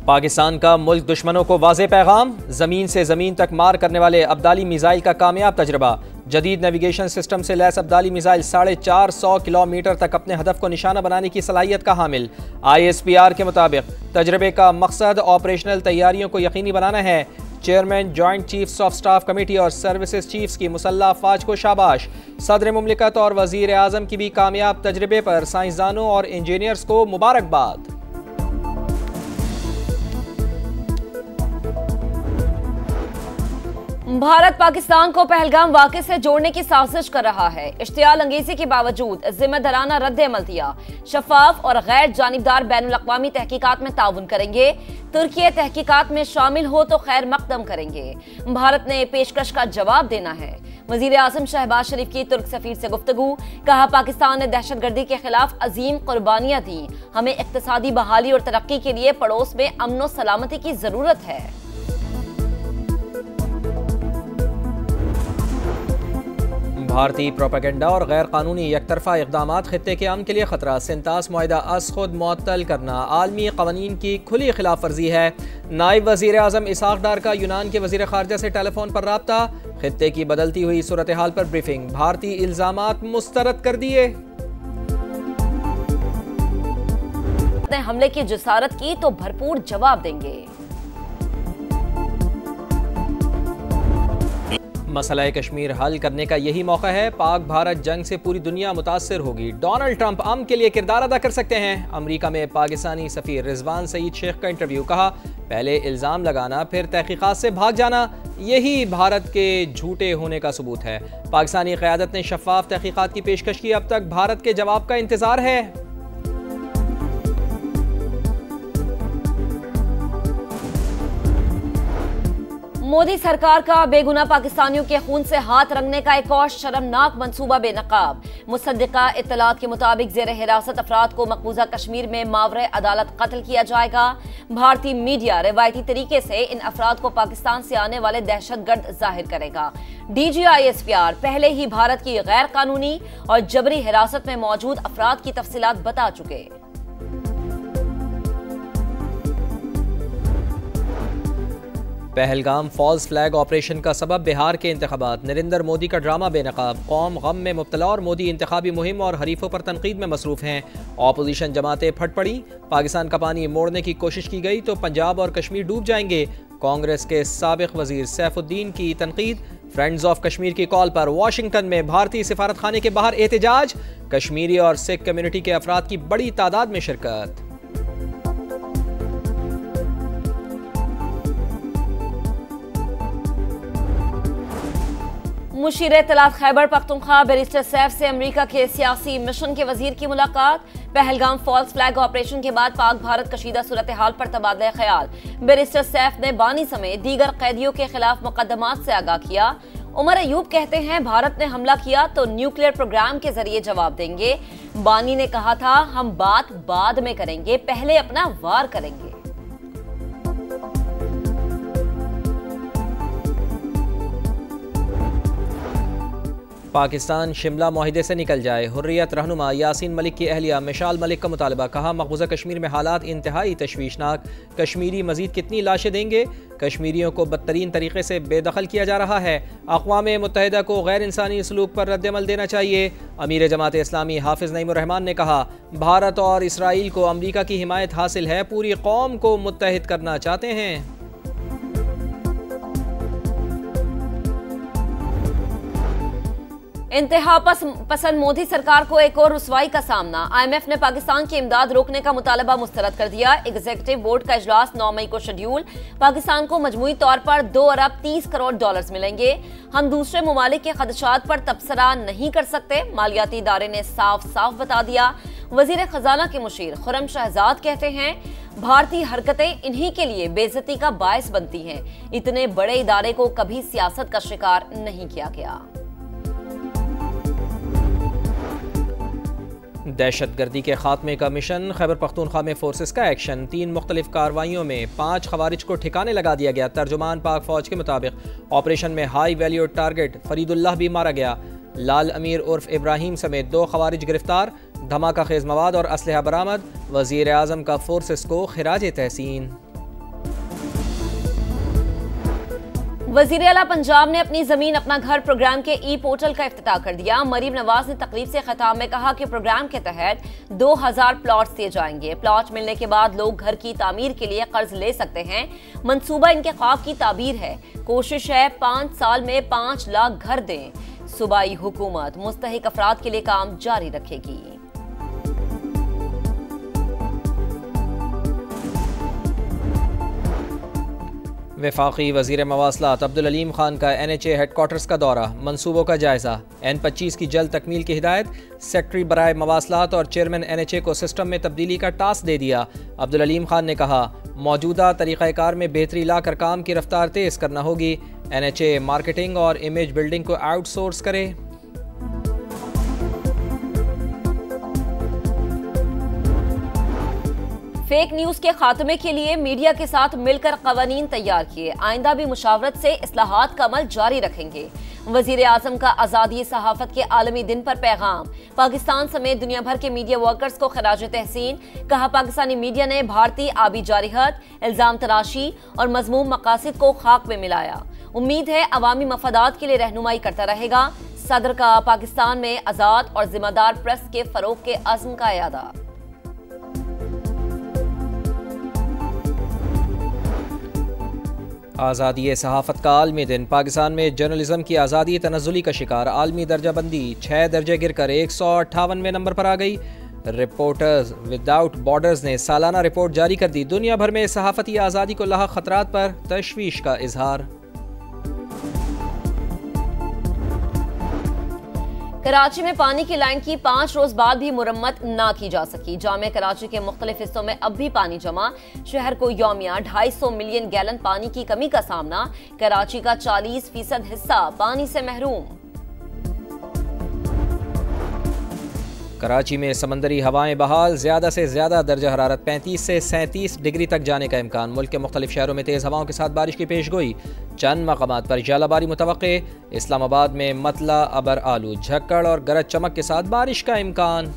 पाकिस्तान का मुल्क दुश्मनों को वाज़े पैगाम, ज़मीन से ज़मीन तक मार करने वाले अब्दाली मिसाइल का कामयाब तजर्बा। जदीद नेविगेशन सिस्टम से लैस अब्दाली मिसाइल 450 किलोमीटर तक अपने हदफ को निशाना बनाने की सलाहियत का हामिल। ISPR के मुताबिक तजर्बे का मकसद ऑपरेशनल तैयारियों को यकीनी बनाना है। Chairman joint chiefs of staff committee और सर्विसेज चीफ्स की मुसल्लह अफवाज को शाबाश। सदर मुमलिकत और वजीर आज़म की भी कामयाब तजर्बे पर साइंसदानों और इंजीनियर्स को मुबारकबाद। भारत पाकिस्तान को पहलगाम वाक़े से जोड़ने की साजिश कर रहा है। इश्तियाल अंगेजी के बावजूद जिम्मेदाराना रद्द अमल दिया। शफाफ और गैर जानिबदार बैनुल अक़वामी तहकीकात में ताउन करेंगे। तुर्की तहकीकात में शामिल हो तो खैर मकदम करेंगे। भारत ने पेशकश का जवाब देना है। वजीर आज़म शहबाज शरीफ की तुर्क सफीर से गुफ्तगू, कहा पाकिस्तान ने दहशतगर्दी के खिलाफ अजीम कुर्बानियां दी। हमें इक्तिसादी बहाली और तरक्की के लिए पड़ोस में अमन और सलामती की जरूरत है। भारतीय प्रोपेगेंडा और गैर कानूनी यकतरफा इक़दामात खित्ते के अमन के लिए खतरा। सिंतास मुआहिदा अज़ खुद मुअत्तल करना आलमी क़वानीन की खुली खिलाफ वर्जी है। नायब वज़ीर आज़म इसहाक़ डार का यूनान के वज़ीर ख़ारजा से टेलीफोन पर राब्ता। खित्ते की बदलती हुई सूरत हाल पर ब्रीफिंग। भारतीय इल्ज़ामात मुस्तरद कर दिए। हमले की जिसारत की तो भरपूर जवाब देंगे। मसला कश्मीर हल करने का यही मौका है। पाक भारत जंग से पूरी दुनिया मुतासर होगी। डोनाल्ड ट्रंप अमन के लिए किरदार अदा कर सकते हैं। अमेरिका में पाकिस्तानी सफीर रिजवान सईद शेख का इंटरव्यू, कहा पहले इल्ज़ाम लगाना फिर तहकीकात से भाग जाना, यही भारत के झूठे होने का सबूत है। पाकिस्तानी क़यादत ने शफाफ तहकीकात की पेशकश की। अब तक भारत के जवाब का इंतजार है। मोदी सरकार का बेगुनाह पाकिस्तानियों के खून से हाथ रंगने का एक और शर्मनाक मंसूबा बेनकाब। मुसद्दिका इत्तलात के मुताबिक जेर हिरासत अफराद को मकबूजा कश्मीर में मावरे अदालत कत्ल किया जाएगा। भारतीय मीडिया रिवायती तरीके से इन अफराद को पाकिस्तान से आने वाले दहशतगर्द जाहिर करेगा। DG ISPR पहले ही भारत की गैर कानूनी और जबरी हिरासत में मौजूद अफराद की तफसीलात बता चुके। पहलगाम फॉल्स फ्लैग ऑपरेशन का सबब बिहार के इंतखाबात। नरेंद्र मोदी का ड्रामा बेनकाब। कौम गम में मुब्तला और मोदी इंतखाबी मुहिम और हरीफों पर तनकीद में मसरूफ हैं। ऑपोजिशन जमातें फट पड़ी। पाकिस्तान का पानी मोड़ने की कोशिश की गई तो पंजाब और कश्मीर डूब जाएंगे। कांग्रेस के साबिक वजीर सैफुद्दीन की तनकीद। फ्रेंड्स ऑफ कश्मीर की कॉल पर वाशिंगटन में भारतीय सिफारत खाने के बाहर एहतजाज। कश्मीरी और सिख कम्युनिटी के अफराद की बड़ी तादाद में शिरकत। मुशीर इत्तलात खैबर पख्तूनख्वा बैरिस्टर सैफ से अमेरिका के सियासी मिशन के वजीर की मुलाकात। पहलगाम फॉल्स फ्लैग ऑपरेशन के बाद पाक भारत कशीदा सूरत हाल पर तबादला ख्याल। बैरिस्टर सैफ ने बानी समेत दीगर कैदियों के खिलाफ मुकदमात से आगाह किया। उमर अयूब कहते हैं भारत ने हमला किया तो न्यूक्लियर प्रोग्राम के जरिए जवाब देंगे। बानी ने कहा था हम बात बाद में करेंगे, पहले अपना वार करेंगे। पाकिस्तान शिमला मुआहिदे से निकल जाए। हुर्रियत रहनुमा यासीन मलिक की अहलिया मिशाल मलिक का मुतालबा, कहा मकबूजा कश्मीर में हालात इंतहाई तशवीशनाक। कश्मीरी मजीद कितनी लाशें देंगे? कश्मीरियों को बदतरीन तरीके से बेदखल किया जा रहा है। अक़वाम मुत्तहिदा को गैर इंसानी सलूक पर रद्दअमल देना चाहिए। अमीर जमात इस्लामी हाफिज़ नईमुर रहमान ने कहा भारत और इसराइल को अमरीका की हिमायत हासिल है, पूरी कौम को मुत्तहिद करना चाहते हैं। इंतहा पसंद मोदी सरकार को एक और रुसवाई का सामना। IMF ने पाकिस्तान की इमदाद रोकने का मुतालबा मुस्तरद कर दिया। एग्जीक्यूटिव बोर्ड का इजलास 9 मई को शेड्यूल। पाकिस्तान को मजमूई तौर पर 2 अरब 30 करोड़ डॉलर्स मिलेंगे। हम दूसरे ममालिक के खदशात पर तबसरा नहीं कर सकते, मालियाती इदारे ने साफ साफ बता दिया। वजीर खजाना के मुशीर खुर्रम शहजाद कहते हैं भारतीय हरकतें इन्हीं के लिए बेइज्जती का बायस बनती हैं। इतने बड़े इदारे को कभी सियासत का शिकार नहीं किया गया। दहशतगर्दी के खात्मे का मिशन। खैबर पख्तूनख्वा में फोर्सेस का एक्शन। 3 मुख्तलिफ कार्रवाइयों में 5 खवारिज को ठिकाने लगा दिया गया। तर्जुमान पाक फौज के मुताबिक ऑपरेशन में हाई वैल्यू टारगेट फरीदुल्लाह भी मारा गया। लाल अमीर उर्फ इब्राहिम समेत 2 खवारिज गिरफ्तार। धमाका खेज मवाद और असलहा बरामद। वजीर आज़म का फोर्सेस को खिराज तहसीन। वजीर आला पंजाब ने अपनी जमीन अपना घर प्रोग्राम के ई पोर्टल का इफ्तिताह कर दिया। मरीम नवाज ने तकरीब से खिताब में कहा कि प्रोग्राम के तहत 2000 प्लॉट्स दिए जाएंगे। प्लॉट मिलने के बाद लोग घर की तामीर के लिए कर्ज ले सकते हैं। मंसूबा इनके ख्वाब की ताबीर है। कोशिश है 5 साल में 5 लाख घर दें। सूबाई हुकूमत मुस्तहिक अफराद के लिए काम जारी रखेगी। वफाकी वज़ीर मवासलात अब्दुल अलीम खान का NHA हेडक्वार्टर्स का दौरा, मंसूबों का जायजा। N25 की जल्द तकमील की हिदायत। सेक्रेटरी बराए मवासलात और चेयरमैन NHA को सिस्टम में तब्दीली का टास्क दे दिया। अब्दुल अलीम खान ने कहा, मौजूदा तरीक़ाकार में बेहतरी लाकर काम की रफ्तार तेज़ करना होगी। NHA मार्केटिंग और इमेज बिल्डिंग को आउटसोर्स करे। फेक न्यूज के खात्मे के लिए मीडिया के साथ मिलकर कवानीन तैयार किए। आइंदा भी मुशावरत से इस्लाहात का अमल जारी रखेंगे। वजीर आजम का आज़ादी सहाफत के आलमी दिन पर पैगाम। पाकिस्तान समेत दुनिया भर के मीडिया वर्कर्स को खराज तहसीन। कहा, पाकिस्तानी मीडिया ने भारतीय आबी जारिहत, इल्जाम तराशी और मजमूम मकासद को खाक में मिलाया। उम्मीद है अवामी मफादात के लिए रहनुमाई करता रहेगा। सदर का पाकिस्तान में आज़ाद और जिम्मेदार प्रेस के फरोग के अज़्म का यादा। आज़ादी सहाफ़त का आलमी दिन। पाकिस्तान में जर्नलिज्म की आज़ादी तनज़्ज़ुली का शिकार। आलमी दर्जाबंदी 6 दर्जे गिरकर 158वें नंबर पर आ गई। रिपोर्टर्स विदाउट बॉर्डर्स ने सालाना रिपोर्ट जारी कर दी। दुनिया भर में सहाफ़ती आज़ादी को लाहक खतरात पर तशवीश का इजहार। कराची में पानी की लाइन की 5 रोज बाद भी मुरम्मत ना की जा सकी। जामे कराची के मुख्तलिफ हिस्सों में अब भी पानी जमा। शहर को यौमिया 250 मिलियन गैलन पानी की कमी का सामना। कराची का 40% हिस्सा पानी से महरूम। कराची में समंदरी हवाएं बहाल। ज़्यादा से ज़्यादा दर्जा हरारत 35 से 37 डिग्री तक जाने का इम्कान। मुल्क के मुख्तलिफ शहरों में तेज़ हवाओं के साथ बारिश की पेशगोई। चंद मकामात पर जालाबारी मुतवक्के। इस्लामाबाद में मतला अबर आलू, झक्कड़ और गरज चमक के साथ बारिश का इम्कान।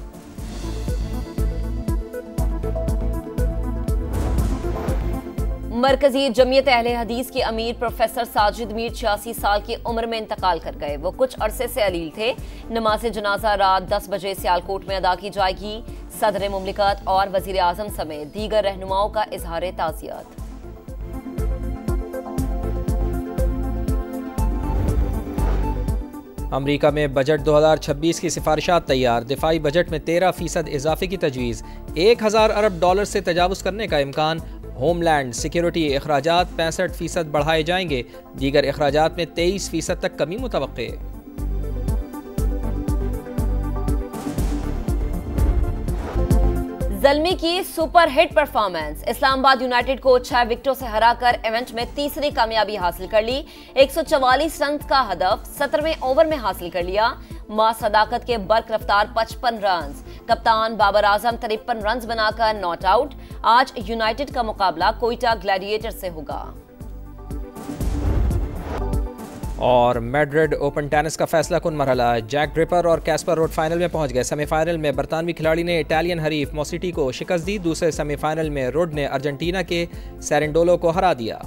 मरकजी जमीयत अहले हदीस के अमीर प्रोफेसर साजिद मीर 86 साल की उम्र में इंतकाल कर गए। वो कुछ अरसे से अलील थे। नमाज जनाजा रात 10 बजे सियालकोट में अदा की जाएगी। सदर मुमलिकत और वजीर आजम समेत दीगर रहनुमाओं का इजहार ताज़ियत। अमरीका में बजट 2026 की सिफारिशात तैयार। दिफाई बजट में 13% इजाफे की तजवीज़। 1000 अरब डॉलर से तजावुज़ करने का इम्कान। होमलैंड सिक्योरिटी अखराजात 65% बढ़ाए जाएंगे। दीगर अखराजात में 23% तक कमी मुतवक्के। ज़ल्मी की super hit performance. Islamabad United को 6 विकेटों से हराकर इवेंट में तीसरी कामयाबी हासिल कर ली। 144 रन का हदफ 17वें ओवर में हासिल कर लिया। मां सदाकत के बर्क रफ्तार 55 रन। कप्तान बाबर आजम 53 रन बनाकर नॉट आउट। आज यूनाइटेड का मुकाबला कोयटा ग्लैडिएटर से होगा। और मैड्रिड ओपन टेनिस का फैसला कुन मरहला। जैक ड्रिपर और कैस्पर रोड फाइनल में पहुंच गए। सेमीफाइनल में बरतानवी खिलाड़ी ने इटालियन हरीफ मोसिटी को शिकस्त दी। दूसरे सेमीफाइनल में रोड ने अर्जेंटीना के सेरेंडोलो को हरा दिया।